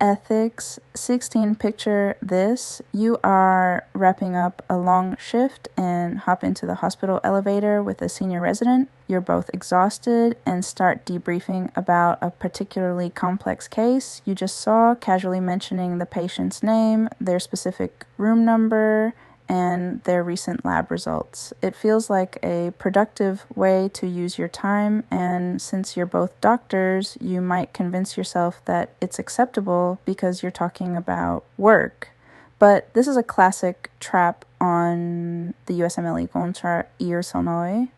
Ethics 16, picture this. You are wrapping up a long shift and hop into the hospital elevator with a senior resident. You're both exhausted and start debriefing about a particularly complex case you just saw, casually mentioning the patient's name, their specific room number, and their recent lab results. It feels like a productive way to use your time, and since you're both doctors, you might convince yourself that it's acceptable because you're talking about work. But this is a classic trap on the USMLE kontra Irsonoi,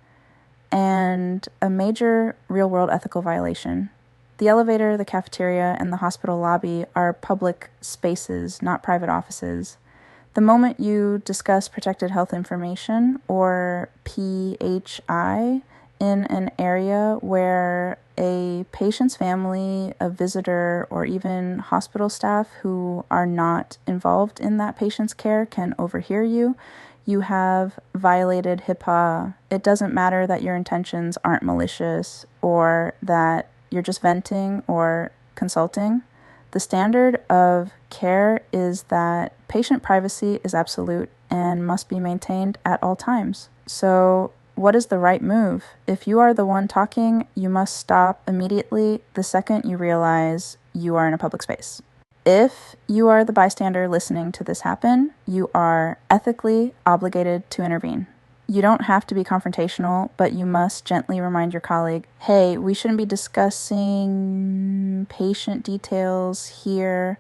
and a major real-world ethical violation. The elevator, the cafeteria, and the hospital lobby are public spaces, not private offices. The moment you discuss protected health information, or PHI, in an area where a patient's family, a visitor, or even hospital staff who are not involved in that patient's care can overhear you, you have violated HIPAA. It doesn't matter that your intentions aren't malicious or that you're just venting or consulting. The standard of care is that patient privacy is absolute and must be maintained at all times. So, what is the right move? If you are the one talking, you must stop immediately the second you realize you are in a public space. If you are the bystander listening to this happen, you are ethically obligated to intervene. You don't have to be confrontational, but you must gently remind your colleague, hey, we shouldn't be discussing patient details here.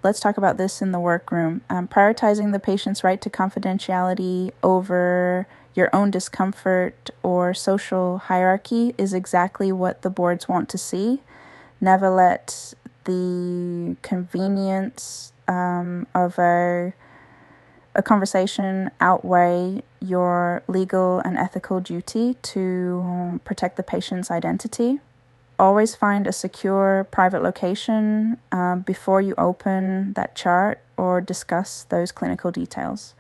Let's talk about this in the workroom. Prioritizing the patient's right to confidentiality over your own discomfort or social hierarchy is exactly what the boards want to see. Never let the convenience of a conversation outweigh your legal and ethical duty to protect the patient's identity. Always find a secure private location before you open that chart or discuss those clinical details.